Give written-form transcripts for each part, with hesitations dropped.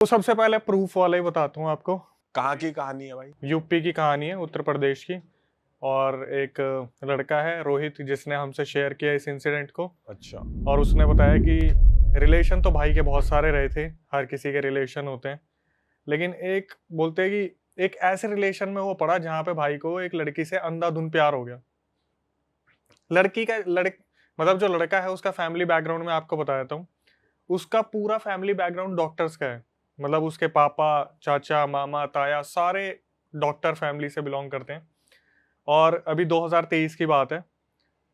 तो सबसे पहले प्रूफ वाला ही बताता हूँ आपको। कहाँ की कहानी है भाई? यूपी की कहानी है, उत्तर प्रदेश की। और एक लड़का है रोहित, जिसने हमसे शेयर किया इस इंसिडेंट को। अच्छा। और उसने बताया कि रिलेशन तो भाई के बहुत सारे रहे थे, हर किसी के रिलेशन होते हैं, लेकिन एक बोलते हैं कि एक ऐसे रिलेशन में वो पड़ा जहाँ पे भाई को एक लड़की से अंधाधुंध प्यार हो गया। लड़की का मतलब जो लड़का है उसका फैमिली बैकग्राउंड में आपको बता देता हूँ। उसका पूरा फैमिली बैकग्राउंड डॉक्टर्स का है। मतलब उसके पापा, चाचा, मामा, ताया सारे डॉक्टर फैमिली से बिलोंग करते हैं। और अभी 2023 की बात है।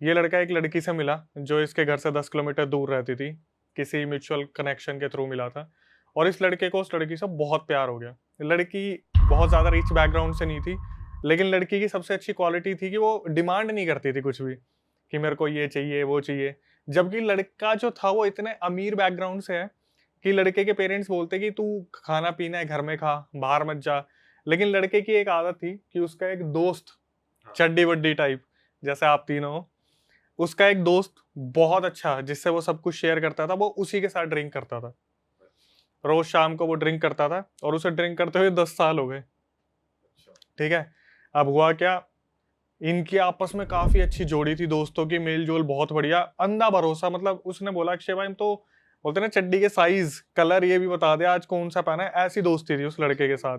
ये लड़का एक लड़की से मिला जो इसके घर से 10 किलोमीटर दूर रहती थी। किसी म्यूचुअल कनेक्शन के थ्रू मिला था। और इस लड़के को उस लड़की से बहुत प्यार हो गया। लड़की बहुत ज़्यादा रिच बैकग्राउंड से नहीं थी, लेकिन लड़की की सबसे अच्छी क्वालिटी थी कि वो डिमांड नहीं करती थी कुछ भी, कि मेरे को ये चाहिए वो चाहिए। जबकि लड़का जो था वो इतने अमीर बैकग्राउंड से है कि लड़के के पेरेंट्स बोलते कि तू खाना पीना है घर में खा, बाहर मत जा। लेकिन लड़के की एक आदत थी कि उसका एक दोस्त, चड्डी वड्डी टाइप जैसे आप तीनों हो, उसका एक दोस्त बहुत अच्छा जिससे वो सब कुछ शेयर करता था, वो उसी के साथ ड्रिंक करता था। रोज शाम को वो ड्रिंक करता था और उसे ड्रिंक करते हुए 10 साल हो गए। ठीक है। अब हुआ क्या, इनकी आपस में काफी अच्छी जोड़ी थी, दोस्तों की मेल जोल बहुत बढ़िया, अंधा भरोसा। मतलब उसने बोला अक्षय भाई तो बोलते ना चड्डी के साइज कलर ये भी बता दे आज कौन सा पहना है, ऐसी दोस्ती थी उस लड़के के साथ।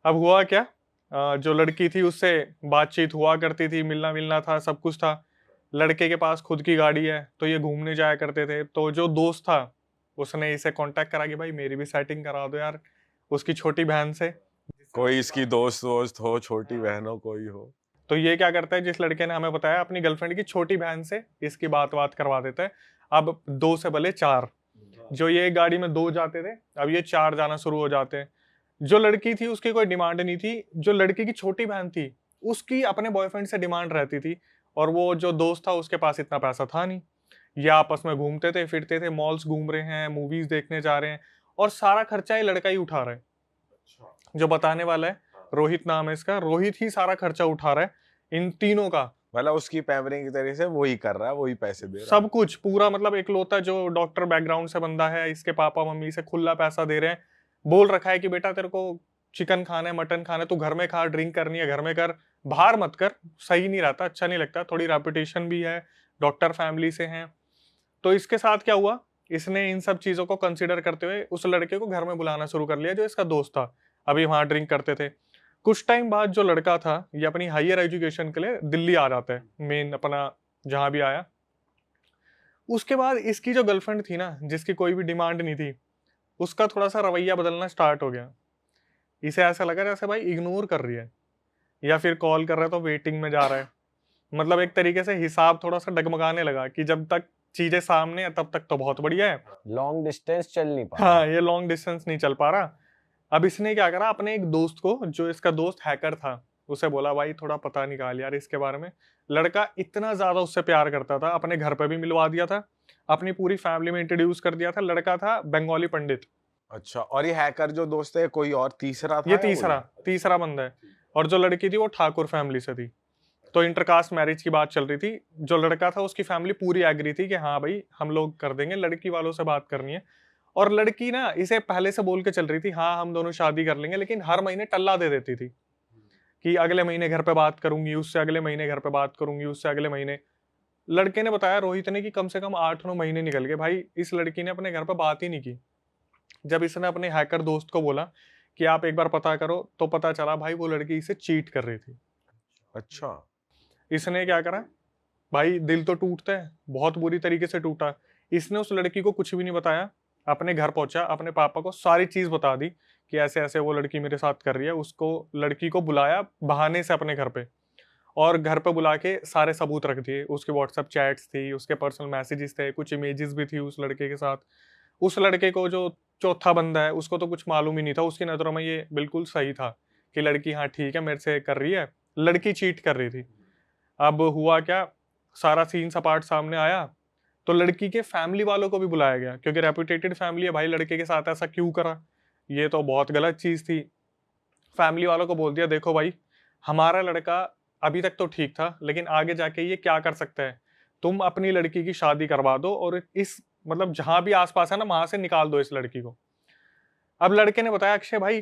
अब हुआ क्या, जो लड़की थी उससे बातचीत हुआ करती थी, मिलना मिलना था, सब कुछ था। लड़के के पास खुद की गाड़ी है तो ये घूमने जाया करते थे। तो जो दोस्त था उसने इसे कांटेक्ट करा कि भाई मेरी भी सेटिंग करा दो यार उसकी छोटी बहन से। कोई इसकी दोस्त वोस्त हो, छोटी बहन हो, कोई हो। तो ये क्या करता है, जिस लड़के ने हमें बताया अपनी गर्लफ्रेंड की छोटी बहन से इसकी बात करवा देता है। अब दो से भले चार, जो ये एक गाड़ी में दो जाते थे अब ये चार जाना शुरू हो जाते हैं। जो लड़की थी उसकी कोई डिमांड नहीं थी, जो लड़की की छोटी बहन थी उसकी अपने बॉयफ्रेंड से डिमांड रहती थी। और वो जो दोस्त था उसके पास इतना पैसा था नहीं। ये आपस में घूमते थे फिरते थे, मॉल्स घूम रहे हैं, मूवीज देखने जा रहे हैं, और सारा खर्चा ये लड़का ही उठा रहा है। जो बताने वाला है, रोहित नाम है इसका, रोहित ही सारा खर्चा उठा रहा है इन तीनों का। मतलब उसकी पैम्परिंग की तरीके से वही कर रहा है, वही पैसे दे रहा है। सब कुछ पूरा, मतलब इकलौता जो डॉक्टर बैकग्राउंड से बंदा है, इसके पापा मम्मी से खुला पैसा दे रहे हैं। बोल रखा है कि बेटा तेरे को चिकन खाना है, मटन खाना है, तू घर में खा, ड्रिंक करनी है घर में कर, बाहर मत कर, सही नहीं रहता, अच्छा नहीं लगता, थोड़ी रेपुटेशन भी है, डॉक्टर फैमिली से हैं। तो इसके साथ क्या हुआ, इसने इन सब चीजों को कंसिडर करते हुए उस लड़के को घर में बुलाना शुरू कर लिया जो इसका दोस्त था। अभी वहां ड्रिंक करते थे। कुछ टाइम बाद जो लड़का था ये अपनी हायर एजुकेशन के लिए दिल्ली आ जाता है, मेन अपना जहां भी आया। उसके बाद इसकी जो गर्लफ्रेंड थी ना, जिसकी कोई भी डिमांड नहीं थी, उसका थोड़ा सा रवैया बदलना स्टार्ट हो गया। इसे ऐसा लगा जैसे भाई इग्नोर कर रही है, या फिर कॉल कर रहा है तो वेटिंग में जा रहा है। मतलब एक तरीके से हिसाब थोड़ा सा डगमगाने लगा कि जब तक चीजें सामने है तब तक तो बहुत बढ़िया है, लॉन्ग डिस्टेंस चल नहीं पा रहा। हाँ ये लॉन्ग डिस्टेंस नहीं चल पा रहा। अब इसने क्या करा, अपने एक दोस्त को, जो इसका दोस्त हैकर था, उसे बोला भाई थोड़ा पता निकाल यार इसके बारे में। लड़का इतना ज्यादा उससे प्यार करता था, अपने घर पे भी मिलवा दिया था, अपनी पूरी फैमिली में इंट्रोड्यूस कर दिया था। लड़का था बंगाली पंडित। अच्छा, और ये हैकर जो दोस्त है कोई और तीसरा था ये या वही? तीसरा तीसरा बंदा है। और जो लड़की थी वो ठाकुर फैमिली से थी। तो इंटरकास्ट मैरिज की बात चल रही थी। जो लड़का था उसकी फैमिली पूरी एग्री थी कि हाँ भाई हम लोग कर देंगे, लड़की वालों से बात करनी है। और लड़की ना इसे पहले से बोल के चल रही थी हाँ हम दोनों शादी कर लेंगे, लेकिन हर महीने टल्ला दे देती थी कि अगले महीने घर पे बात करूंगी उससे, अगले महीने घर पे बात करूंगी उससे, अगले महीने। लड़के ने बताया रोहित ने कि कम से कम 8-9 महीने निकल गए भाई, इस लड़की ने अपने घर पे बात ही नहीं की। जब इसने अपने हैकर दोस्त को बोला कि आप एक बार पता करो, तो पता चला भाई वो लड़की इसे चीट कर रही थी। अच्छा। इसने क्या करा, भाई दिल तो टूटता है, बहुत बुरी तरीके से टूटा। इसने उस लड़की को कुछ भी नहीं बताया, अपने घर पहुंचा, अपने पापा को सारी चीज बता दी कि ऐसे ऐसे वो लड़की मेरे साथ कर रही है। उसको लड़की को बुलाया बहाने से अपने घर पे, और घर पे बुला के सारे सबूत रख दिए। उसके व्हाट्सएप चैट्स थी, उसके पर्सनल मैसेजेस थे, कुछ इमेजेस भी थी उस लड़के के साथ। उस लड़के को जो चौथा बंदा है उसको तो कुछ मालूम ही नहीं था, उसकी नजरों में ये बिल्कुल सही था कि लड़की हाँ ठीक है मेरे से कर रही है, लड़की चीट कर रही थी। अब हुआ क्या, सारा सीन सपाट सामने आया। तो लड़की के फैमिली वालों को भी बुलाया गया, क्योंकि रेपुटेटेड फैमिली है भाई, लड़के के साथ ऐसा क्यों करा, ये तो बहुत गलत चीज थी। फैमिली वालों को बोल दिया देखो भाई, हमारा लड़का अभी तक तो ठीक था, लेकिन आगे जाके ये क्या कर सकता है, तुम अपनी लड़की की शादी करवा दो और इस मतलब जहां भी आसपास है ना वहां से निकाल दो इस लड़की को। अब लड़के ने बताया अक्षय भाई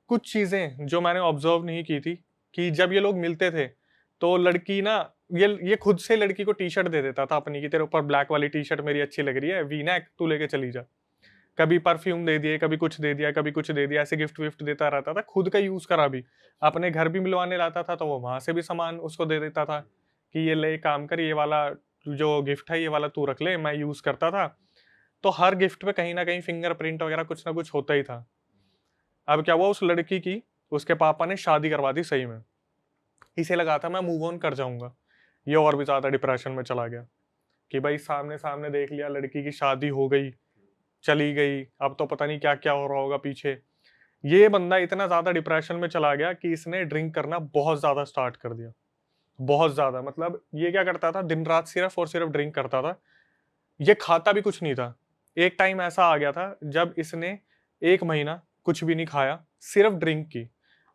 कुछ चीजें जो मैंने ऑब्जर्व नहीं की थी कि जब ये लोग मिलते थे तो लड़की ना ये खुद से लड़की को टी शर्ट दे देता था अपनी कि तेरे ऊपर ब्लैक वाली टी शर्ट मेरी अच्छी लग रही है, वी नेक, तू लेके चली जा। कभी परफ्यूम दे दिए, कभी कुछ दे दिया, कभी कुछ दे दिया, ऐसे गिफ्ट विफ्ट देता रहता था, खुद का यूज करा भी। अपने घर भी मिलवाने लाता था तो वो वहां से भी सामान उसको दे देता था कि ये ले काम कर, ये वाला जो गिफ्ट है ये वाला तू रख ले, मैं यूज करता था। तो हर गिफ्ट पे कहीं ना कहीं फिंगरप्रिंट वगैरह कुछ ना कुछ होता ही था। अब क्या हुआ, उस लड़की की उसके पापा ने शादी करवा दी सही में। इसे लगा था मैं मूव ऑन कर जाऊंगा, ये और भी ज्यादा डिप्रेशन में चला गया कि भाई सामने सामने देख लिया, लड़की की शादी हो गई, चली गई, अब तो पता नहीं क्या क्या हो रहा होगा पीछे। ये बंदा इतना ज्यादा डिप्रेशन में चला गया कि इसने ड्रिंक करना बहुत ज्यादा स्टार्ट कर दिया, बहुत ज्यादा। मतलब ये क्या करता था, दिन रात सिर्फ और सिर्फ ड्रिंक करता था, ये खाता भी कुछ नहीं था। एक टाइम ऐसा आ गया था जब इसने 1 महीना कुछ भी नहीं खाया, सिर्फ ड्रिंक की।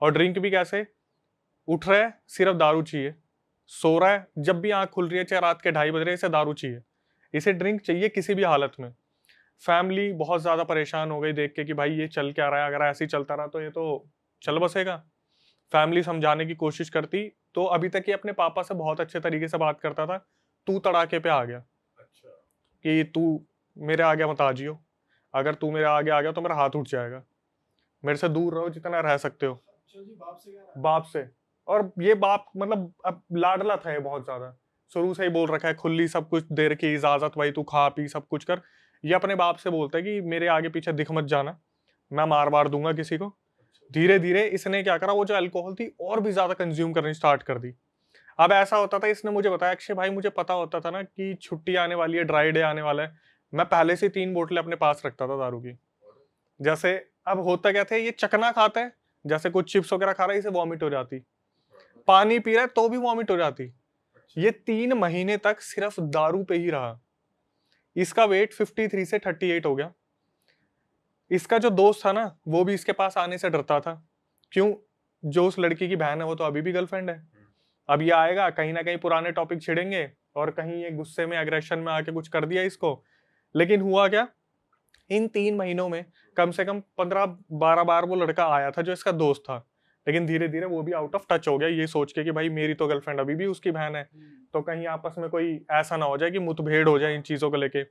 और ड्रिंक भी कैसे, उठ रहा है सिर्फ दारू चाहिए, सो रहा है जब भी आंख खुल रही है चाहे रात के 2:30 बज रहे, इसे दारू चाहिए, इसे ड्रिंक चाहिए किसी भी हालत में। फैमिली बहुत ज्यादा परेशान हो गई देख के कि भाई ये चल क्या रहा है, अगर ऐसे ही चलता रहा तो ये तो चल बसेगा। फैमिली समझाने की कोशिश करती तो अभी तक ये अपने पापा से बहुत अच्छे तरीके से बात करता था, तू तड़ाके पे आ गया कि तू मेरे आगे मत आ जियो, अगर तू मेरे आगे आ गया तो मेरा हाथ उठ जाएगा, मेरे से दूर रहो जितना रह सकते हो। बाप से। और ये बाप मतलब अब लाडला था ये बहुत ज्यादा, शुरू से ही बोल रखा है, खुली सब कुछ दे रखी इजाजत, भाई तू खा पी सब कुछ कर। ये अपने बाप से बोलता है कि मेरे आगे पीछे दिख मत जाना, मैं मार दूंगा किसी को। धीरे धीरे इसने क्या करा, वो जो अल्कोहल थी और भी ज्यादा कंज्यूम करनी स्टार्ट कर दी। अब ऐसा होता था, इसने मुझे बताया अक्षय भाई मुझे पता होता था ना कि छुट्टी आने वाली है, ड्राई डे आने वाला है, मैं पहले से 3 बोतलें अपने पास रखता था दारू की। जैसे अब होता क्या था, ये चकना खाता है, जैसे कुछ चिप्स वगैरह खा रहा है इसे वॉमिट हो जाती, पानी पी रहा है तो भी वॉमिट हो जाती। ये 3 महीने तक सिर्फ दारू पे ही रहा। इसका वेट 53 से 38 हो गया। इसका जो दोस्त था ना वो भी इसके पास आने से डरता था, क्यों, जो उस लड़की की बहन है वो तो अभी भी गर्लफ्रेंड है। अब ये आएगा कहीं ना कहीं पुराने टॉपिक छिड़ेंगे और कहीं ये गुस्से में एग्रेशन में आके कुछ कर दिया इसको। लेकिन हुआ क्या, इन 3 महीनों में कम से कम 15-12 बार वो लड़का आया था जो इसका दोस्त था, लेकिन धीरे धीरे वो भी आउट ऑफ टच हो गया, ये सोच के कि भाई मेरी तो गर्लफ्रेंड अभी भी उसकी बहन है, तो कहीं आपस में कोई ऐसा ना हो जाए कि मुठभेड़ हो जाए इन चीजों को लेके।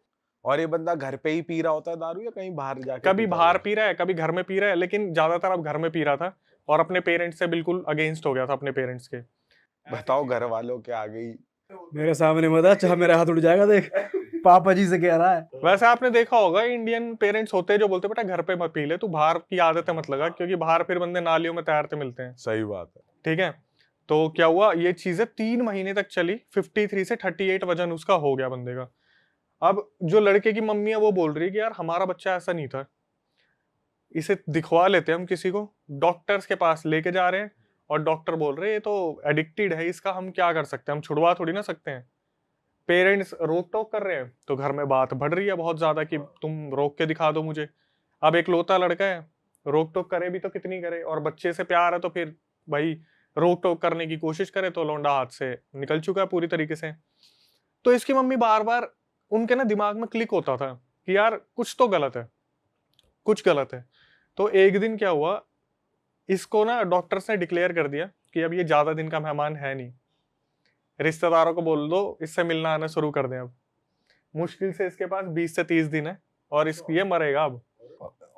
और ये बंदा घर पे ही पी रहा होता है दारू या कहीं बाहर जाके कभी पीता बाहर होगा? पी रहा है, कभी घर में पी रहा है, लेकिन ज्यादातर अब घर में पी रहा था और अपने पेरेंट्स से बिल्कुल अगेंस्ट हो गया था, अपने पेरेंट्स के। बताओ घर वालों के आ गई। मेरे सामने मत आ, चाहे मेरा हाथ उठ जाएगा देख, पापा जी से कह रहा है। वैसे आपने देखा होगा इंडियन पेरेंट्स होते हैं जो बोलते हैं बेटा घर पे मत पी ले, तू बाहर की आदतें मत लगा, क्योंकि बाहर फिर बंदे नालियों में तैरते मिलते हैं। सही बात है। ठीक है, तो क्या हुआ, ये चीजें 3 महीने तक चली, 53 से 38 वजन उसका हो गया बंदे का। अब जो लड़के की मम्मी है वो बोल रही है कि यार हमारा बच्चा ऐसा नहीं था, इसे दिखवा लेते हैं हम किसी को, डॉक्टर्स के पास लेके जा रहे हैं और डॉक्टर बोल रहे हैं ये तो एडिक्टेड है, इसका हम क्या कर सकते हैं, हम छुड़वा थोड़ी ना सकते हैं। पेरेंट्स रोक टोक कर रहे हैं तो घर में बात बढ़ रही है बहुत ज्यादा कि तुम रोक के दिखा दो मुझे। अब एक लौता लड़का है, रोक टोक करे भी तो कितनी करे, और बच्चे से प्यार है तो फिर भाई रोक टोक करने की कोशिश करे तो लौंडा हाथ से निकल चुका है पूरी तरीके से। तो इसकी मम्मी बार बार, उनके ना दिमाग में क्लिक होता था कि यार कुछ तो गलत है, कुछ गलत है। तो एक दिन क्या हुआ, इसको ना डॉक्टर्स ने डिक्लेयर कर दिया कि अब ये ज्यादा दिन का मेहमान है नहीं, रिश्तेदारों को बोल दो इससे मिलना आना शुरू कर दें। अब मुश्किल से इसके पास 20 से 30 दिन है और ये मरेगा अब।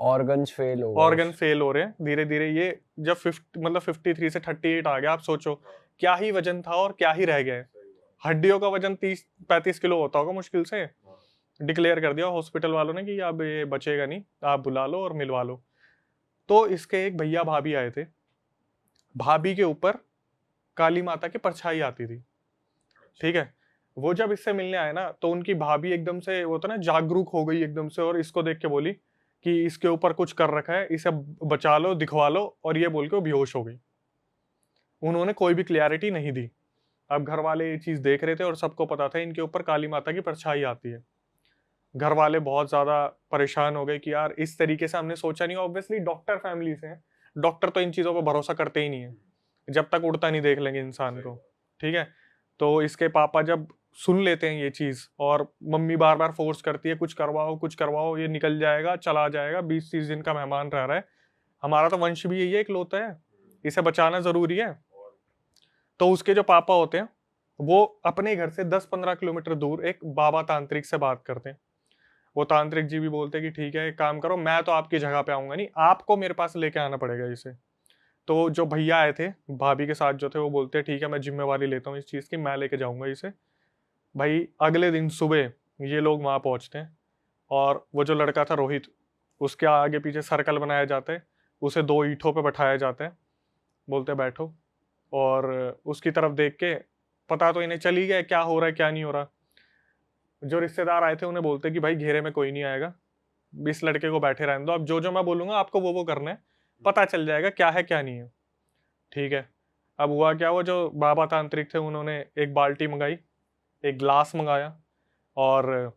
ऑर्गन्स फेल हो गए। ऑर्गन फेल हो रहे हैं धीरे धीरे। ये जब 53 से 38 आ गया, आप सोचो क्या ही वजन था और क्या ही रह गया है। हड्डियों का वजन 30-35 किलो होता होगा मुश्किल से। डिक्लेयर कर दिया हॉस्पिटल वालों ने कि अब ये बचेगा नहीं, आप बुला लो और मिलवा लो। तो इसके एक भैया भाभी आए थे, भाभी के ऊपर काली माता की परछाई आती थी। ठीक है, वो जब इससे मिलने आए ना तो उनकी भाभी एकदम से वो था ना जागरूक हो गई एकदम से, और इसको देख के बोली कि इसके ऊपर कुछ कर रखा है, इसे बचा लो, दिखवा लो, और ये बोल के वो बेहोश हो गई। उन्होंने कोई भी क्लियरिटी नहीं दी। अब घर वाले ये चीज देख रहे थे और सबको पता था इनके ऊपर काली माता की परछाई आती है। घर वाले बहुत ज्यादा परेशान हो गए कि यार इस तरीके से हमने सोचा नहीं। ऑब्वियसली डॉक्टर फैमिली से हैं, डॉक्टर तो इन चीजों पर भरोसा करते ही नहीं है जब तक उड़ता नहीं देख लेंगे इंसान को। ठीक है, तो इसके पापा जब सुन लेते हैं ये चीज, और मम्मी बार बार फोर्स करती है कुछ करवाओ, ये निकल जाएगा, चला जाएगा, 20-30 दिन का मेहमान रह रहा है, हमारा तो वंश भी यही है, इकलौता है, इसे बचाना जरूरी है। तो उसके जो पापा होते हैं वो अपने घर से 10-15 किलोमीटर दूर एक बाबा तांत्रिक से बात करते हैं। वो तांत्रिक जी भी बोलते हैं कि ठीक है, एक काम करो, मैं तो आपकी जगह पे आऊंगा नहीं, आपको मेरे पास लेके आना पड़ेगा इसे। तो जो भैया आए थे भाभी के साथ जो थे, वो बोलते हैं ठीक है, मैं जिम्मेवारी लेता हूँ इस चीज़ की, मैं लेके जाऊंगा इसे। भाई अगले दिन सुबह ये लोग वहाँ पहुँचते हैं, और वो जो लड़का था रोहित, उसके आगे पीछे सर्कल बनाया जाता है, उसे 2 ईंटों पे बैठाया जाता है, बोलते हैं बैठो, और उसकी तरफ देख के पता तो इन्हें चली गया क्या हो रहा है क्या नहीं हो रहा। जो रिश्तेदार आए थे उन्हें बोलते कि भाई घेरे में कोई नहीं आएगा, इस लड़के को बैठे रहने दो, अब जो जो मैं बोलूंगा आपको वो करना है, पता चल जाएगा क्या है क्या नहीं है। ठीक है। अब हुआ क्या, वो जो बाबा तांत्रिक थे उन्होंने एक बाल्टी मंगाई, एक ग्लास मंगाया, और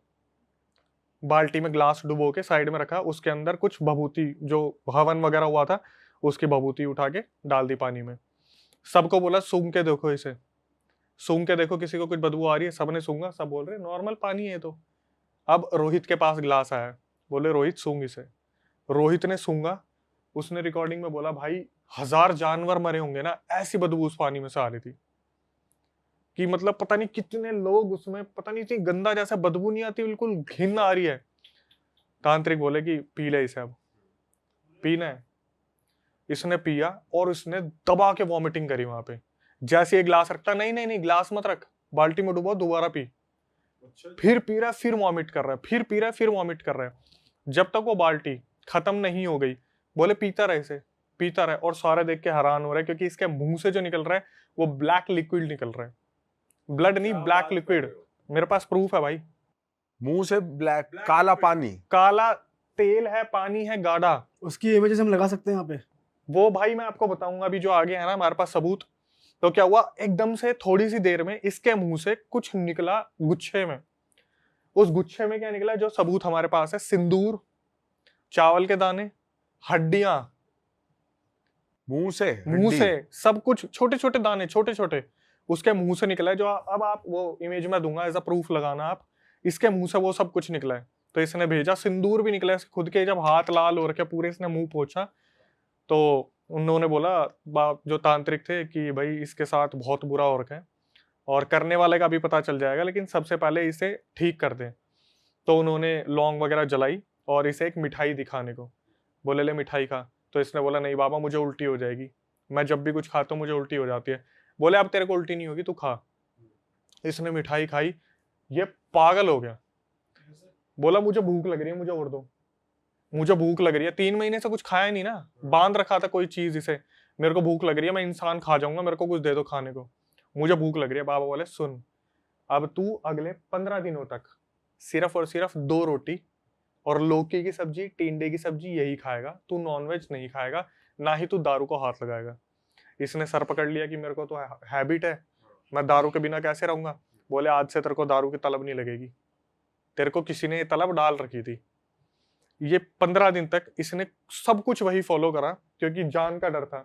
बाल्टी में ग्लास डुबो के साइड में रखा, उसके अंदर कुछ भभूति जो हवन वगैरह हुआ था उसकी भभूति उठा के डाल दी पानी में। सबको बोला सूंघ के देखो इसे, सूंघ के देखो किसी को कुछ बदबू आ रही है, सबने सूंघा, सब बोल रहे नॉर्मल पानी है। तो अब रोहित के पास ग्लास आया, बोले रोहित सूंघ इसे। रोहित ने सूंघा, उसने रिकॉर्डिंग में बोला भाई 1000 जानवर मरे होंगे ना, ऐसी बदबू उस पानी में से आ रही थी कि मतलब पता नहीं कितने लोग उसमें, पता नहीं इतनी गंदा, जैसा बदबू नहीं आती, बिल्कुल घिन आ रही है। तांत्रिक बोले कि पी ले इसे, अब पीना है। इसने पिया और उसने दबा के वॉमिटिंग करी वहां पे। जैसे ये ग्लास रखता, नहीं नहीं नहीं ग्लास मत रख, बाल्टी में डुबो, दोबारा पी। फिर पी रहा है, फिर वॉमिट कर रहा है, फिर पी रहा है, फिर वॉमिट कर रहा है, जब तक वो बाल्टी खत्म नहीं हो गई। बोले पीता रहे इसे, पीता रहे, और सारे देख के हैरान हो रहे हैं क्योंकि इसके मुंह से जो निकल रहा है वो ब्लैक लिक्विड निकल रहा है, ब्लड नहीं, ब्लैक लिक्विड। मेरे पास प्रूफ है भाई, मुंह से ब्लैक काला पानी, काला तेल है, पानी है गाढ़ा। उसकी इमेजेस हम लगा सकते हैं यहाँ पे। वो भाई मैं आपको बताऊंगा अभी, जो आगे है ना हमारे पास सबूत। तो क्या हुआ, एकदम से थोड़ी सी देर में इसके मुंह से कुछ निकला गुच्छे में। उस गुच्छे में क्या निकला, जो सबूत हमारे पास है, सिंदूर, चावल के दाने, हड्डियां, मुंह से मुंह से सब कुछ, छोटे छोटे दाने, छोटे छोटे उसके मुंह से निकला है। जो अब आप वो इमेज में दूंगा एज अ प्रूफ लगाना आप, इसके मुंह से वो सब कुछ निकला है। तो इसने भेजा, सिंदूर भी निकला है खुद के, जब हाथ लाल हो रखे पूरे, इसने मुंह पोंछा तो उन्होंने बोला जो तांत्रिक थे कि भाई इसके साथ बहुत बुरा हो रखा है, और करने वाले का भी पता चल जाएगा, लेकिन सबसे पहले इसे ठीक कर दें। तो उन्होंने लौंग वगैरह जलाई और इसे एक मिठाई दिखाने को बोले, ले मिठाई खा। तो इसने बोला नहीं बाबा मुझे उल्टी हो जाएगी, मैं जब भी कुछ खाता हूँ मुझे उल्टी हो जाती है। बोले अब तेरे को उल्टी नहीं होगी, तू खा। इसने मिठाई खाई, ये पागल हो गया, बोला मुझे भूख लग रही है, मुझे और दो, मुझे भूख लग रही है। 3 महीने से कुछ खाया नहीं ना, बांध रखा था कोई चीज इसे, मेरे को भूख लग रही है, मैं इंसान खा जाऊंगा, मेरे को कुछ दे दो खाने को, मुझे भूख लग रही है। बाबा बोले सुन, अब तू अगले 15 दिनों तक सिर्फ और सिर्फ 2 रोटी और लौकी की सब्जी, टिंडे की सब्जी यही खाएगा, तू नॉनवेज नहीं खाएगा, ना ही तू दारू को हाथ लगाएगा। इसने सर पकड़ लिया कि मेरे को तो हैबिट है, मैं दारू के बिना कैसे रहूंगा। बोले आज से तेरे को दारू की तलब नहीं लगेगी, तेरे को किसी ने ये तलब डाल रखी थी। ये 15 दिन तक इसने सब कुछ वही फॉलो करा, क्योंकि जान का डर था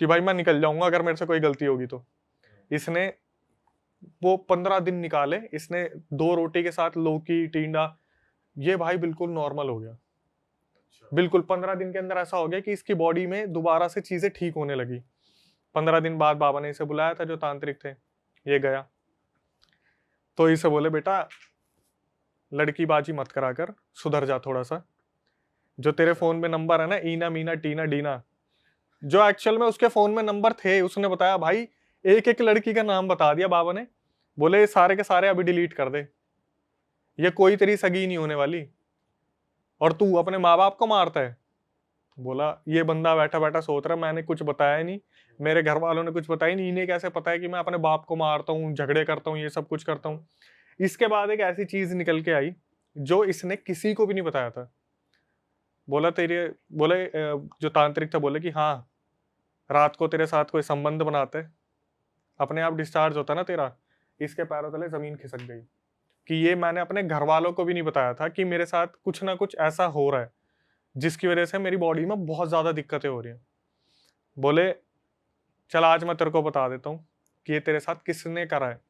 कि भाई मैं निकल जाऊंगा अगर मेरे से कोई गलती होगी तो। इसने वो 15 दिन निकाले, इसने 2 रोटी के साथ लौकी, टिंडा, ये भाई बिल्कुल नॉर्मल हो गया। बिल्कुल 15 दिन के अंदर ऐसा हो गया कि इसकी बॉडी में दोबारा से चीजें ठीक होने लगी। 15 दिन बाद बाबा ने इसे बुलाया था, जो तांत्रिक थे, ये गया तो इसे बोले बेटा लड़की बाजी मत करा कर, सुधर जा थोड़ा सा। जो तेरे फोन में नंबर है ना, ईना मीना टीना डीना, जो एक्चुअल में उसके फोन में नंबर थे, उसने बताया भाई एक एक लड़की का नाम बता दिया बाबा ने। बोले ये सारे के सारे अभी डिलीट कर दे, ये कोई तेरी सगी नहीं होने वाली, और तू अपने माँ बाप को मारता है। बोला ये बंदा बैठा बैठा सोच रहा मैंने कुछ बताया नहीं, मेरे घर वालों ने कुछ बताया नहीं, इन्हें कैसे पता है कि मैं अपने बाप को मारता हूँ, झगड़े करता हूँ, ये सब कुछ करता हूँ। इसके बाद एक ऐसी चीज निकल के आई जो इसने किसी को भी नहीं बताया था। बोला बोले जो तांत्रिक था, बोले कि हाँ रात को तेरे साथ कोई संबंध बनाते, अपने आप डिस्चार्ज होता ना तेरा। इसके पैरों तले जमीन खिसक गई कि ये मैंने अपने घर वालों को भी नहीं बताया था कि मेरे साथ कुछ ना कुछ ऐसा हो रहा है जिसकी वजह से मेरी बॉडी में बहुत ज्यादा दिक्कतें हो रही हैं। बोले चल आज मैं तेरे को बता देता हूँ कि ये तेरे साथ किसने करा है।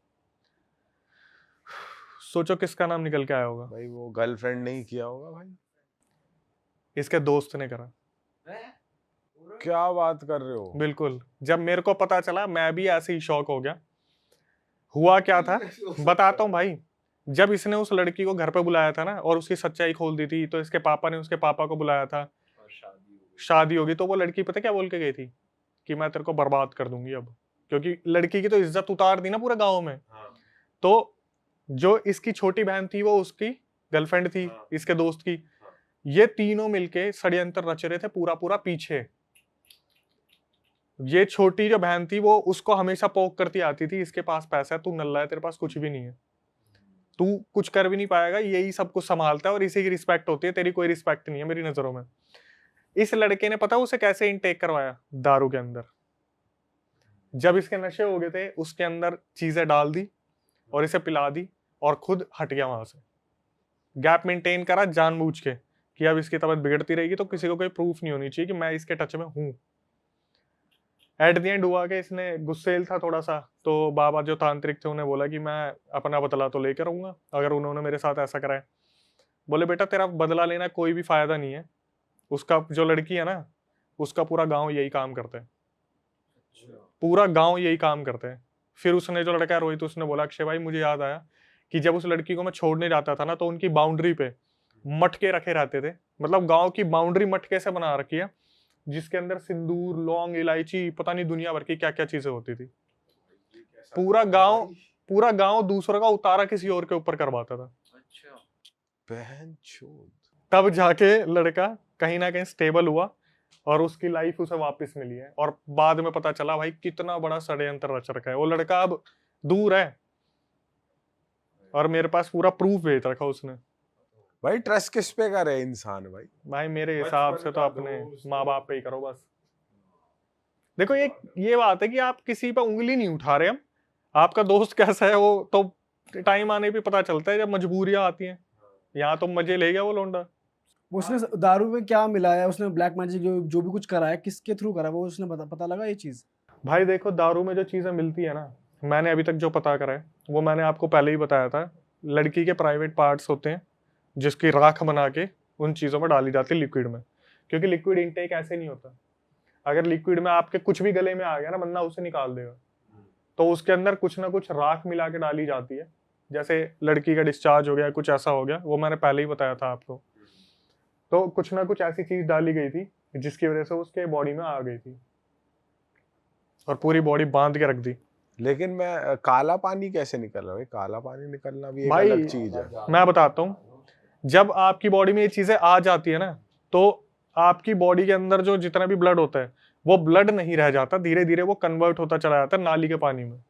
सोचो किसका नाम निकल के आया होगा। भाई वो गर्लफ्रेंड नहीं किया होगा भाई। इसके दोस्त ने करा। क्या बात कर रहे हो? बिल्कुल। जब मेरे को पता चला मैं भी ऐसे ही शॉक हो गया। हुआ क्या था बताता हूँ भाई। जब इसने उस लड़की को घर पे बुलाया था ना और उसकी सच्चाई खोल दी थी, तो इसके पापा ने उसके पापा को बुलाया था, शादी होगी। तो वो लड़की पता क्या बोल के गई थी कि मैं तेरे को बर्बाद कर दूंगी अब, क्योंकि लड़की की तो इज्जत उतार दी ना पूरे गाँव में। तो जो इसकी छोटी बहन थी वो उसकी गर्लफ्रेंड थी, इसके दोस्त की। ये तीनों मिलके षड्यंत्र रच रहे थे पूरा पूरा पीछे। ये छोटी जो बहन थी वो उसको हमेशा पोक करती आती थी, इसके पास पैसा है, तू नल्ला है, तेरे पास कुछ भी नहीं है, तू कुछ कर भी नहीं पाएगा, यही सब कुछ संभालता है और इसी की रिस्पेक्ट होती है, तेरी कोई रिस्पेक्ट नहीं है मेरी नजरों में। इस लड़के ने पता उसे कैसे इनटेक करवाया? दारू के अंदर। जब इसके नशे हो गए थे उसके अंदर चीजें डाल दी और इसे पिला दी और खुद हट गया वहां से। गैप मेंटेन करा जानबूझ के कि अब इसकी तबीयत बिगड़ती रहेगी तो किसी को कोई प्रूफ नहीं होनी चाहिए कि मैं इसके टच में हूं। एट द एंड हुआ कि इसने गुस्सेल था थोड़ा सा, तो बाबा जो तांत्रिक थे उन्हें बोला कि मैं अपना बदला तो लेकर आऊंगा अगर उन्होंने मेरे साथ ऐसा करा है। बोले बेटा तेरा बदला लेना कोई भी फायदा नहीं है। उसका जो लड़की है ना उसका पूरा गांव यही काम करता है, पूरा गांव यही काम करते हैं। फिर उसने जो लड़का है रोहित, उसने बोला अक्षय भाई मुझे याद आया कि जब उस लड़की को मैं छोड़ने जाता था ना तो उनकी बाउंड्री पे मटके रखे रहते थे। मतलब गांव की बाउंड्री मटके से बना रखी है जिसके अंदर सिंदूर, लौंग, इलायची, पता नहीं दुनिया भर की क्या क्या चीजें होती थी। पूरा गांव दूसरों का उतारा किसी और के ऊपर करवाता था। बहन चोद। तब जाके लड़का कहीं ना कहीं स्टेबल हुआ और उसकी लाइफ उसे वापस मिली है। और बाद में पता चला भाई कितना बड़ा षड्यंत्र रच रखा है। वो लड़का अब दूर है और मेरे पास पूरा प्रूफ भेज रखा उसने। भाई ट्रस्ट किस पे करे इंसान भाई? भाई मेरे हिसाब से तो अपने माँ बाप पे ही करो बस। देखो ये बात है कि आप किसी पे उंगली नहीं उठा रहे। हम आपका दोस्त कैसा है वो तो टाइम आने पे पता चलता है, जब मजबूरियां आती हैं। यहाँ तो मजे ले गया वो लौंडा। उसने दारू में क्या मिलाया, उसने ब्लैक मैजिक जो भी कुछ करा है किसके थ्रू करा वो उसने पता लगा ये चीज? भाई देखो दारू में जो चीजें मिलती है ना, मैंने अभी तक जो पता करा है वो मैंने आपको पहले ही बताया था। लड़की के प्राइवेट पार्ट्स होते हैं जिसकी राख बना के उन चीजों में डाली जाती है लिक्विड में, क्योंकि लिक्विड इनटेक ऐसे नहीं होता। अगर लिक्विड में आपके कुछ भी गले में आ गया ना बंदा उसे निकाल देगा। तो उसके अंदर कुछ ना कुछ राख मिला के डाली जाती है, जैसे लड़की का डिस्चार्ज हो गया, कुछ ऐसा हो गया, वो मैंने पहले ही बताया था आपको। तो कुछ ना कुछ ऐसी चीज डाली गई थी जिसकी वजह से उसके बॉडी में आ गई थी और पूरी बॉडी बांध के रख दी। लेकिन मैं काला पानी कैसे निकल रहा है? काला पानी निकलना भी एक भाई अलग चीज है। मैं बताता हूँ, जब आपकी बॉडी में ये चीजें आ जाती है ना तो आपकी बॉडी के अंदर जो जितना भी ब्लड होता है वो ब्लड नहीं रह जाता, धीरे धीरे वो कन्वर्ट होता चला जाता है नाली के पानी में।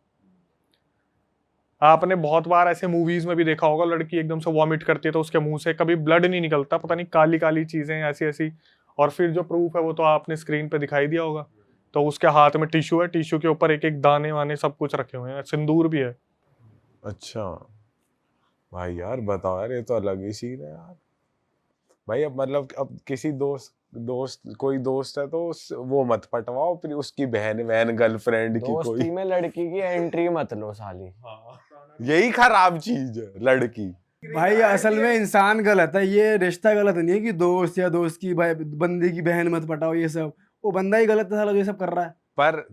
आपने बहुत बार ऐसे मूवीज में भी देखा होगा, लड़की एकदम से वॉमिट करती है तो उसके मुंह से कभी ब्लड नहीं निकलता, पता नहीं काली काली चीजें ऐसी ऐसी। और फिर जो प्रूफ है वो तो आपने स्क्रीन पे दिखाई दिया होगा। तो उसके हाथ में टिश्यू है, टिश्यू के ऊपर एक एक दाने वाने सब कुछ रखे हुए हैं, सिंदूर भी है। अच्छा भाई यार बताओ यार, ये तो अलग ही सीन है यार। भाई अब मतलब अब किसी कोई दोस्त है तो वो मत पटवाओ, फिर उसकी बहन गर्लफ्रेंड की दोस्ती कोई। में लड़की की एंट्री मत लो साली। यही खराब चीज है लड़की। भाई असल में इंसान गलत है, ये रिश्ता गलत नहीं है कि दोस्त या दोस्त की भाई बंदे की बहन मत पटाओ, ये सब वो बंदा ही गलत है साला जो ये सब कर रहा है। पर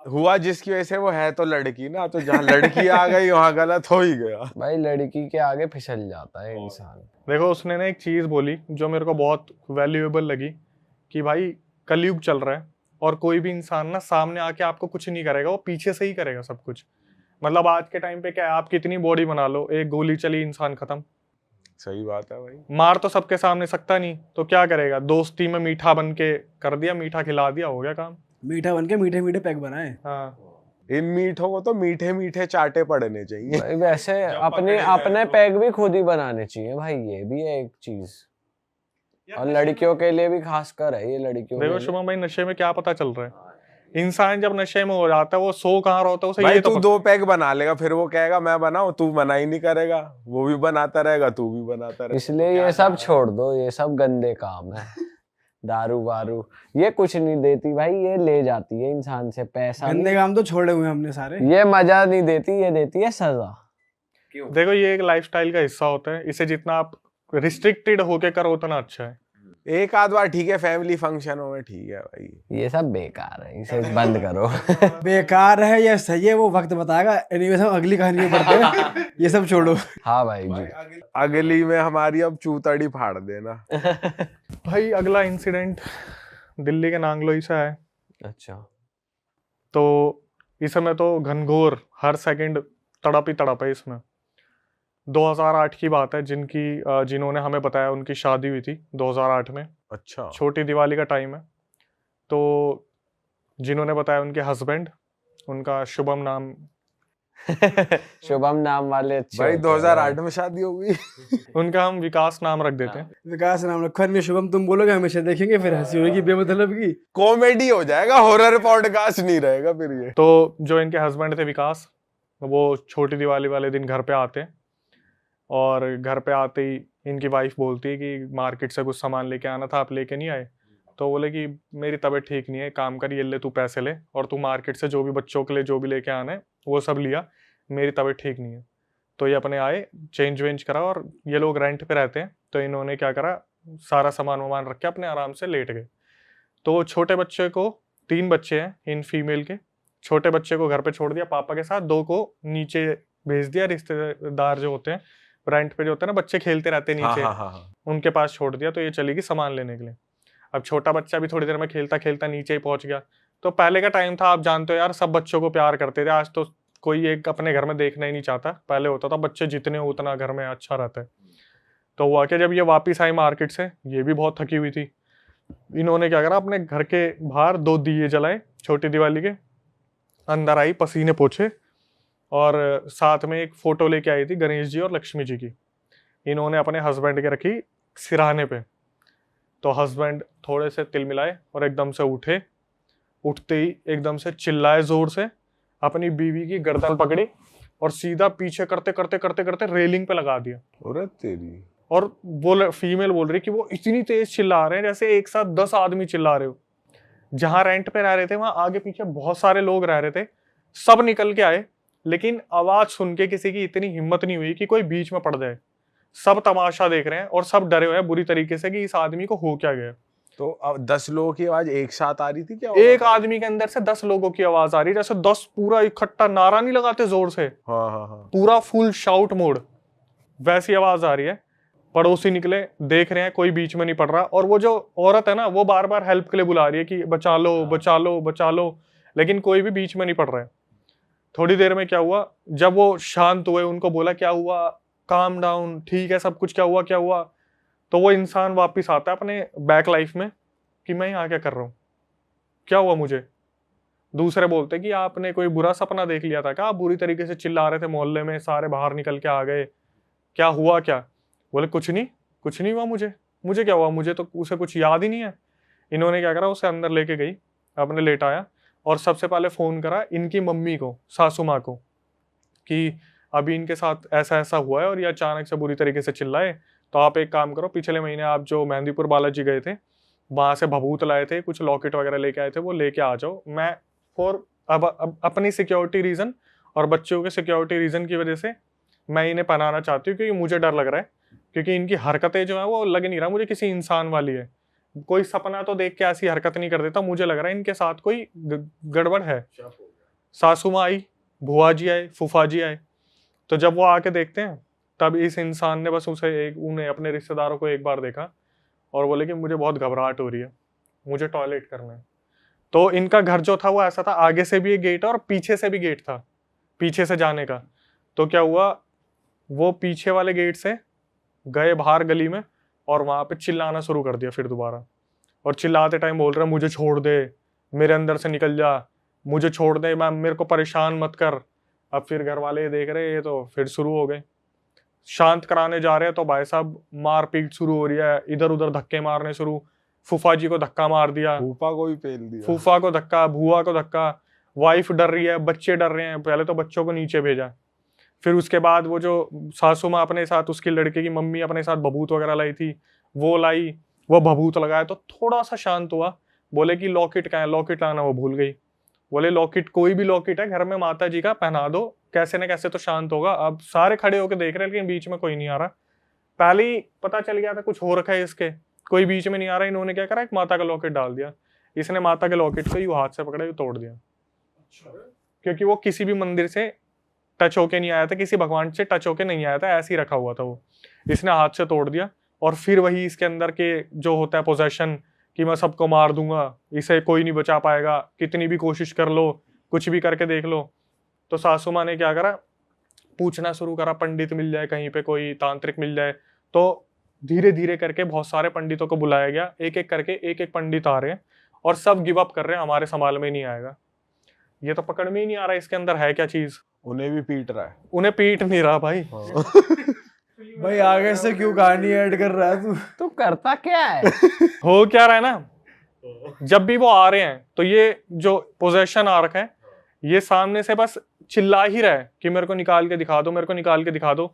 हुआ जिसकी वजह से वो है तो लड़की ना, तो जहाँ लड़की आ गई वहां गलत हो ही गया। भाई लड़की के आगे फिसल जाता है इंसान। देखो उसने ना एक चीज बोली जो मेरे को बहुत वैल्यूएबल लगी कि भाई कलयुग चल रहा है और कोई भी इंसान ना सामने आके आपको कुछ नहीं करेगा, वो पीछे से ही करेगा सब कुछ। मतलब आज के टाइम पे क्या है, आप कितनी बॉडी बना लो, एक गोली चली इंसान खत्म। सही बात है भाई। मार तो सबके सामने सकता नहीं, तो क्या करेगा, दोस्ती में मीठा बन के कर दिया, मीठा खिला दिया, हो गया काम। मीठा बन के मीठे मीठे पैक बनाए। हाँ इन मीठों को तो मीठे मीठे चाटे पड़ने चाहिए। भाई वैसे अपने पैक भी खुद ही बनाने चाहिए भाई, ये भी है एक चीज। और लड़कियों के लिए भी खासकर है ये, लड़कियों देखो के लिए। शुभम भाई नशे में क्या पता चल रहा है, इंसान जब नशे में हो जाता है वो सो कहाँ होता है उसे भाई ये तो तू 2 पैक बना लेगा फिर वो कहेगा मैं बनाऊं, तू बना ही नहीं करेगा, वो भी बनाता रहेगा तू भी बनाता रहेगा। इसलिए ये सब छोड़ दो, ये सब गंदे काम है। दारू वारू ये कुछ नहीं देती भाई, ये ले जाती है इंसान से पैसा। गंदे काम तो छोड़े हुए हमने सारे। ये मजा नहीं देती, ये देती है सजा। क्यों? देखो ये एक लाइफस्टाइल का हिस्सा होता है, इसे जितना आप रिस्ट्रिक्टेड होके करो उतना अच्छा है। एक आध बार ठीक है, फैमिली फंक्शनों में ठीक है भाई। ये सब बेकार है, इसे बंद करो। बेकार है या सही है वो वक्त बताएगा। एनीवेज हम अगली कहानी में पढ़ते हैं, ये सब छोड़ो। हाँ भाई जी। अगली में हमारी अब चूतड़ी फाड़ देना। भाई अगला इंसिडेंट दिल्ली के नांगलोई से है। अच्छा। तो इस समय तो घनघोर हर सेकंड तड़प ही तड़प है इसमें। 2008 की बात है, जिन्होंने हमें बताया उनकी शादी हुई थी 2008 में। अच्छा। छोटी दिवाली का टाइम है। तो जिन्होंने बताया उनके हस्बैंड, उनका शुभम नाम। शुभम नाम वाले अच्छे भाई होते हैं 2008 में शादी हो गई। उनका हम विकास नाम रख देते हैं। विकास नाम रखो में शुभम तुम बोलोगे हमेशा देखेंगे, फिर हंसी होगी बेमतलब की। कॉमेडी हो जाएगा, हॉरर पॉडकास्ट नहीं रहेगा फिर ये। तो जो इनके हस्बैंड थे विकास, वो छोटी दिवाली वाले दिन घर पे आते हैं, और घर पे आते ही इनकी वाइफ बोलती है कि मार्केट से कुछ सामान लेके आना था, आप लेके नहीं आए। तो बोले कि मेरी तबीयत ठीक नहीं है, काम कर, ये ले तू पैसे ले, और तू मार्केट से जो भी बच्चों के लिए जो भी लेके आना है वो सब लिया, मेरी तबीयत ठीक नहीं है। तो ये अपने आए, चेंज वेंज करा, और ये लोग रेंट पे रहते हैं, तो इन्होंने क्या करा, सारा सामान वामान रख के अपने आराम से लेट गए। तो छोटे बच्चे को, 3 बच्चे हैं इन फीमेल के, छोटे बच्चे को घर पे छोड़ दिया पापा के साथ, 2 को नीचे भेज दिया, रिश्तेदार जो होते हैं रेंट पे जो होते हैं ना, बच्चे खेलते रहते हैं नीचे, हाँ। उनके पास छोड़ दिया। तो ये चली गई सामान लेने के लिए। अब छोटा बच्चा भी थोड़ी देर में खेलता खेलता नीचे ही पहुंच गया। तो पहले का टाइम था, आप जानते हो यार, सब बच्चों को प्यार करते थे, आज तो कोई एक अपने घर में देखना ही नहीं चाहता। पहले होता था बच्चे जितने हो उतना घर में अच्छा रहता है। तो हुआ कि जब ये वापिस आई मार्केट से, ये भी बहुत थकी हुई थी, इन्होंने क्या करा, अपने घर के बाहर 2 दिए जलाए छोटी दिवाली के, अंदर आई, पसीने पोछे, और साथ में एक फोटो लेके आई थी गणेश जी और लक्ष्मी जी की। इन्होंने अपने हस्बैंड के रखी सिरहाने पे। तो हस्बैंड थोड़े से तिल मिलाए और एकदम से उठे, उठते ही एकदम से चिल्लाए जोर से, अपनी बीवी की गर्दन पकड़ी और सीधा पीछे करते करते करते करते रेलिंग पे लगा दिया। औरत तेरी। और वो फीमेल बोल रही कि वो इतनी तेज चिल्ला रहे हैं जैसे एक साथ 10 आदमी चिल्ला रहे हो। जहां रेंट पे रह रहे थे वहां आगे पीछे बहुत सारे लोग रह रहे थे, सब निकल के आए, लेकिन आवाज सुन के किसी की इतनी हिम्मत नहीं हुई कि कोई बीच में पड़ जाए। सब तमाशा देख रहे हैं और सब डरे हुए हैं बुरी तरीके से कि इस आदमी को हो क्या गया। तो अब 10 लोगों की आवाज एक साथ आ रही थी क्या? एक आदमी के अंदर से 10 लोगों की आवाज आ रही, जैसे 10 पूरा इकट्ठा नारा नहीं लगाते जोर से, हाँ। पूरा फुल शाउट मोड, वैसी आवाज आ रही है। पड़ोसी निकले, देख रहे हैं कोई बीच में नहीं पड़ रहा, और वो जो औरत है ना, वो बार बार हेल्प के लिए बुला रही है कि बचा लो बचा लो बचा लो, लेकिन कोई भी बीच में नहीं पड़ रहा है। थोड़ी देर में क्या हुआ, जब वो शांत हुए, उनको बोला क्या हुआ, काम डाउन, ठीक है सब कुछ, क्या हुआ क्या हुआ, तो वो इंसान वापिस आता है अपने बैक लाइफ में कि मैं यहाँ क्या कर रहा हूँ, क्या हुआ मुझे। दूसरे बोलते कि आपने कोई बुरा सपना देख लिया था क्या, आप बुरी तरीके से चिल्ला रहे थे मोहल्ले में, सारे बाहर निकल के आ गए, क्या हुआ क्या। बोले कुछ नहीं हुआ मुझे क्या हुआ, मुझे तो उसे कुछ याद ही नहीं है। इन्होंने क्या करा, उसे अंदर लेके गई, अपने लेटाया, और सबसे पहले फोन करा इनकी मम्मी को, सासू माँ को, कि अभी इनके साथ ऐसा ऐसा हुआ है और ये अचानक से बुरी तरीके से चिल्लाए, तो आप एक काम करो, पिछले महीने आप जो मेहंदीपुर बालाजी गए थे, वहां से भभूत लाए थे, कुछ लॉकेट वगैरह लेके आए थे, वो लेके आ जाओ। मैं अब अपनी सिक्योरिटी रीजन और बच्चों के सिक्योरिटी रीजन की वजह से मैं इन्हें पहनाना चाहती हूँ, क्योंकि मुझे डर लग रहा है, क्योंकि इनकी हरकतें जो है वो लग नहीं रहा मुझे किसी इंसान वाली है। कोई सपना तो देख के ऐसी हरकत नहीं कर देता, मुझे लग रहा है इनके साथ कोई गड़बड़ है। सासू माँ आई, भुआ जी आए, फूफा जी आए, तो जब वो आके देखते हैं, तब इस इंसान ने बस उन्हें अपने रिश्तेदारों को एक बार देखा और बोले कि मुझे बहुत घबराहट हो रही है, मुझे टॉयलेट करना है। तो इनका घर जो था वो ऐसा था, आगे से भी एक गेट और पीछे से भी गेट था, पीछे से जाने का। तो क्या हुआ, वो पीछे वाले गेट से गए बाहर गली में, और वहां पे चिल्लाना शुरू कर दिया फिर दोबारा, और चिल्लाते टाइम बोल रहे हैं मुझे छोड़ दे, मेरे अंदर से निकल जा, मुझे छोड़ दे, मैं मेरे को परेशान मत कर। अब फिर घर वाले देख रहे ये तो फिर शुरू हो गए, शांत कराने जा रहे हैं तो भाई साहब मारपीट शुरू हो रही है, इधर उधर धक्के मारने शुरू। फूफा जी को धक्का मार दिया, फूफा को भी पेल दिया, फूफा को धक्का, भुआ को धक्का, वाइफ डर रही है, बच्चे डर रहे हैं, पहले तो बच्चों को नीचे भेजा, फिर उसके बाद वो जो सासू माँ अपने साथ, उसकी लड़के की मम्मी अपने साथ भभूत वगैरह लाई थी, वो लाई, वो भभूत लगाया तो थोड़ा सा शांत हुआ। बोले कि लॉकेट कहाँ है, लॉकेट लाना वो भूल गई। बोले लॉकेट, कोई भी लॉकेट है घर में माता जी का, पहना दो, कैसे न कैसे तो शांत होगा। अब सारे खड़े होकर देख रहे हैं लेकिन बीच में कोई नहीं आ रहा। पहले ही पता चल गया था कुछ हो रखा है इसके, कोई बीच में नहीं आ रहा। इन्होंने क्या करा, एक माता का लॉकेट डाल दिया। इसने माता के लॉकेट को यूं हाथ से पकड़ा, यूं तोड़ दिया, क्योंकि वो किसी भी मंदिर से टच होके नहीं आया था, किसी भगवान से टच होके नहीं आया था, ऐसे ही रखा हुआ था वो। इसने हाथ से तोड़ दिया और फिर वही इसके अंदर के जो होता है पोजेशन कि मैं सबको मार दूंगा, इसे कोई नहीं बचा पाएगा, कितनी भी कोशिश कर लो, कुछ भी करके देख लो। तो सासू माँ ने क्या करा, पूछना शुरू करा, पंडित मिल जाए कहीं पे, कोई तांत्रिक मिल जाए। तो धीरे धीरे करके बहुत सारे पंडितों को बुलाया गया, एक एक करके एक एक पंडित आ रहे हैं और सब गिव अप कर रहे हैं, हमारे संभाल में नहीं आएगा, ये तो पकड़ में ही नहीं आ रहा इसके अंदर है क्या चीज। उन्हें भी पीट रहा है। उन्हें पीट नहीं रहा भाई। हाँ। भाई आगे से क्यों कहानी ऐड कर रहा है तू? तू करता क्या है? हो क्या रहा है ना, जब भी वो आ रहे हैं तो ये जो पोजेशन आ रखा है, ये सामने से बस चिल्ला ही रहा है कि मेरे को निकाल के दिखा दो, मेरे को निकाल के दिखा दो।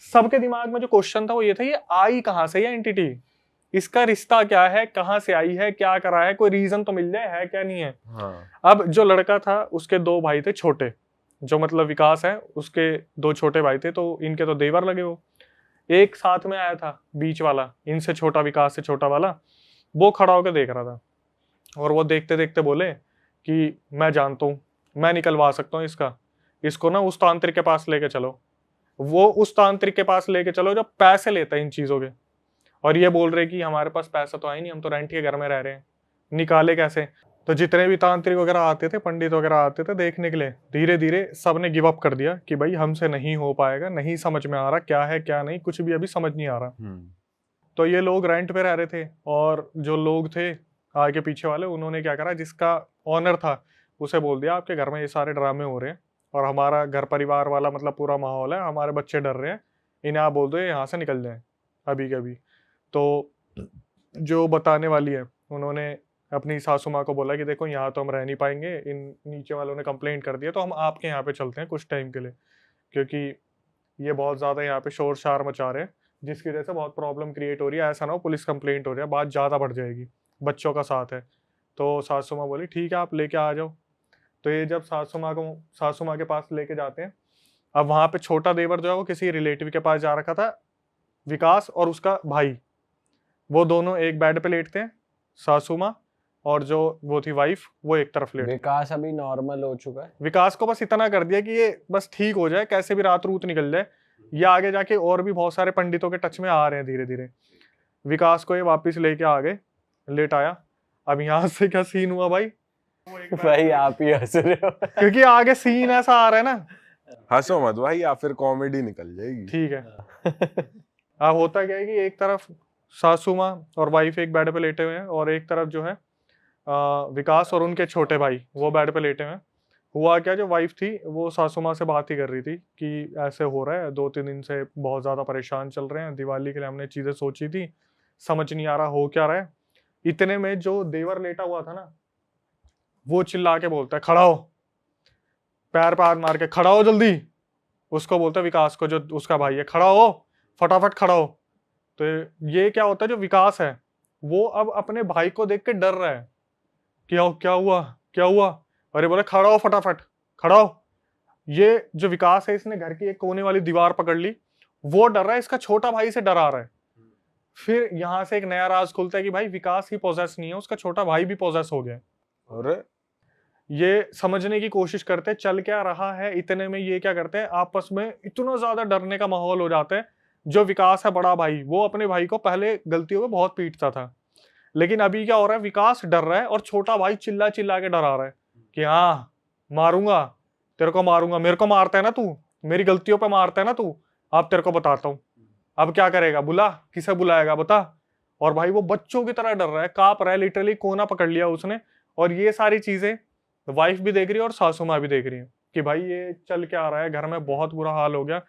सबके दिमाग में जो क्वेश्चन था वो ये था, ये आई कहाँ से, ये एंटिटी, इसका रिश्ता क्या है, कहाँ से आई है, क्या करा है, कोई रीजन तो मिल जाए, है क्या नहीं है। हाँ। अब जो लड़का था उसके 2 भाई थे छोटे, जो मतलब विकास है उसके 2 छोटे भाई थे, तो इनके तो देवर लगे वो। एक साथ में आया था बीच वाला, इनसे छोटा, विकास से छोटा वाला, वो खड़ा होकर देख रहा था और वो देखते देखते बोले कि मैं जानता हूँ, मैं निकलवा सकता हूँ इसको ना उस तांत्रिक के पास लेके चलो। वो उस तांत्रिक के पास लेके चलो जो पैसे लेता है इन चीजों के। और ये बोल रहे कि हमारे पास पैसा तो है नहीं, हम तो रेंट के घर में रह रहे हैं, निकाले कैसे। तो जितने भी तांत्रिक वगैरह आते थे, पंडित वगैरह आते थे देखने के लिए, धीरे धीरे सबने गिव अप कर दिया कि भाई हमसे नहीं हो पाएगा, नहीं समझ में आ रहा क्या है क्या नहीं, कुछ भी अभी समझ नहीं आ रहा। तो ये लोग रेंट पे रह रहे थे और जो लोग थे आगे पीछे वाले, उन्होंने क्या करा, जिसका ऑनर था उसे बोल दिया आपके घर में ये सारे ड्रामे हो रहे हैं और हमारा घर परिवार वाला मतलब पूरा माहौल है, हमारे बच्चे डर रहे हैं, इन्हें आप बोल दो यहाँ से निकल जाए अभी के अभी। तो जो बताने वाली है उन्होंने अपनी सासू माँ को बोला कि देखो यहाँ तो हम रह नहीं पाएंगे, इन नीचे वालों ने कंप्लेंट कर दिया, तो हम आपके यहाँ पे चलते हैं कुछ टाइम के लिए, क्योंकि ये बहुत ज़्यादा यहाँ पे शोर शार मचा रहे हैं, जिसकी वजह से बहुत प्रॉब्लम क्रिएट हो रही है, ऐसा ना हो पुलिस कंप्लेंट हो रही है, बात ज़्यादा बढ़ जाएगी, बच्चों का साथ है। तो सासू माँ बोली ठीक है आप लेके आ जाओ। तो ये जब सासू माँ के पास लेके जाते हैं, अब वहाँ पे छोटा देवर जो है वो किसी रिलेटिव के पास जा रखा था, विकास और उसका भाई, वो दोनों एक बेड पे लेटते हैं, सासू माँ और जो वो थी वाइफ वो एक तरफ लेट। विकास अभी नॉर्मल हो चुका है। विकास को बस इतना कर दिया कि ये बस ठीक हो जाए, कैसे भी रात रूत निकल जाए। ये आगे जाके और भी बहुत सारे पंडितों के टच में आ रहे हैं धीरे धीरे। विकास को ये वापस लेके आ गए, लेट आया। अब यहाँ से क्या सीन हुआ भाई, भाई आप ही हंस रहे हो। क्योंकि आगे सीन ऐसा आ रहा है ना, हंसो मत भाई, या फिर कॉमेडी निकल जाएगी। ठीक है। अब होता क्या है कि एक तरफ सासू माँ और वाइफ एक बेड पे लेटे हुए हैं और एक तरफ जो है विकास और उनके छोटे भाई वो बेड पे लेटे हुए हैं। हुआ क्या, जो वाइफ थी वो सासू माँ से बात ही कर रही थी कि ऐसे हो रहा है, 2-3 दिन से बहुत ज़्यादा परेशान चल रहे हैं, दिवाली के लिए हमने चीज़ें सोची थी, समझ नहीं आ रहा हो क्या रहा है। इतने में जो देवर लेटा हुआ था ना, वो चिल्ला के बोलता है खड़ा हो, पैर पे हाथ मार के खड़ा हो जल्दी। उसको बोलता है विकास को, जो उसका भाई है, खड़ा हो फटाफट खड़ा हो। तो ये क्या होता है, जो विकास है वो अब अपने भाई को देख के डर रहा है कि क्या हुआ क्या हुआ, अरे बोले खड़ा हो फटाफट खड़ा हो। ये जो विकास है इसने घर की एक कोने वाली दीवार पकड़ ली, वो डर रहा है, इसका छोटा भाई से डरा रहा है। फिर यहाँ से एक नया राज खुलता है कि भाई विकास ही पोजेस नहीं है, उसका छोटा भाई भी पोजेस हो गया। अरे ये समझने की कोशिश करते हैं चल क्या रहा है। इतने में ये क्या करते हैं, आपस में इतना ज्यादा डरने का माहौल हो जाता है। जो विकास है बड़ा भाई, वो अपने भाई को पहले गलतियों में बहुत पीटता था, लेकिन अभी क्या हो रहा है, विकास डर रहा है और छोटा भाई चिल्ला चिल्ला के डरा रहा है कि हाँ मारूंगा, तेरे को मारूंगा, मेरे को मारता है ना तू, मेरी गलतियों पे मारता है ना तू, अब तेरे को बताता हूँ, अब क्या करेगा, बुला, किसे बुलाएगा बता। और भाई वो बच्चों की तरह डर रहा है, कांप रहा है, लिटरली कोना पकड़ लिया उसने। और ये सारी चीजें वाइफ भी देख रही है और सासू माँ भी देख रही है कि भाई ये चल क्या आ रहा है, घर में बहुत बुरा हाल हो गया।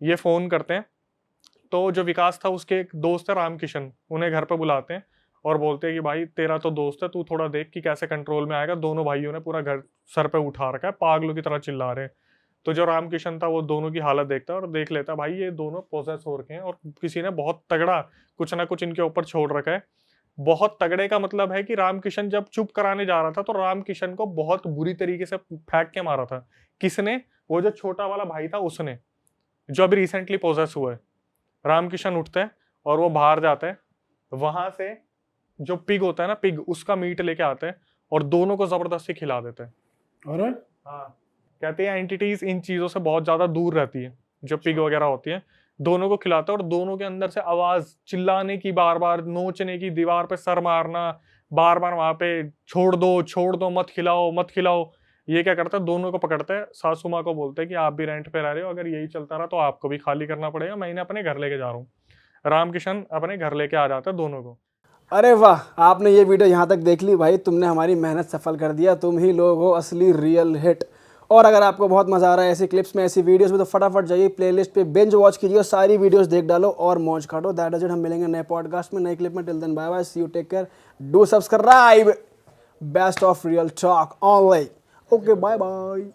ये फोन करते हैं, तो जो विकास था उसके एक दोस्त है रामकिशन, उन्हें घर पे बुलाते हैं और बोलते हैं कि भाई तेरा तो दोस्त है, तू थोड़ा देख कि कैसे कंट्रोल में आएगा। दोनों भाइयों ने पूरा घर सर पे उठा रखा है, पागलों की तरह चिल्ला रहे हैं। तो जो रामकिशन था वो दोनों की हालत देखता है और देख लेता है भाई ये दोनों पोजेस हो रखे हैं और किसी ने बहुत तगड़ा कुछ ना कुछ इनके ऊपर छोड़ रखा है। बहुत तगड़े का मतलब है कि रामकिशन जब चुप कराने जा रहा था तो रामकिशन को बहुत बुरी तरीके से फेंक के मारा था। किसने? वो जो छोटा वाला भाई था उसने, जो अभी रिसेंटली पोजेस हुआ है, रामकिशन उठते हैं और वो बाहर जाते हैं, वहां से जो पिग होता है ना, पिग, उसका मीट लेके आते हैं और दोनों को जबरदस्ती खिला देते हैं। और हाँ, कहते हैं एंटिटीज इन चीजों से बहुत ज्यादा दूर रहती है, जो पिग वगैरह होती है, दोनों को खिलाते हैं और दोनों के अंदर से आवाज चिल्लाने की, बार बार नोचने की, दीवार पे सर मारना, बार बार वहां पे छोड़ दो, मत खिलाओ मत खिलाओ। ये क्या करता है, दोनों को पकड़ते हैं, सासू माँ को बोलते हैं कि आप भी रेंट पे रह रहे हो, अगर यही चलता रहा तो आपको भी खाली करना पड़ेगा, मैं इन्हें अपने घर लेके जा रहा हूँ। रामकिशन अपने घर लेके आ जाता है दोनों को। अरे वाह, आपने ये वीडियो यहाँ तक देख ली भाई, तुमने हमारी मेहनत सफल कर दिया, तुम ही लोग हो असली रियल हिट। और अगर आपको बहुत मजा आ रहा है ऐसी क्लिप्स में, ऐसी वीडियोस में, तो फटाफट जाइए प्लेलिस्ट पे बिंज वॉच कीजिए और सारी वीडियोस देख डालो और मौज काटो। दैट इज इट, हम मिलेंगे नए पॉडकास्ट में, नए क्लिप में। Till then bye bye, see you, take care, do subscribe, best of Real Talk Online. Okay, bye bye.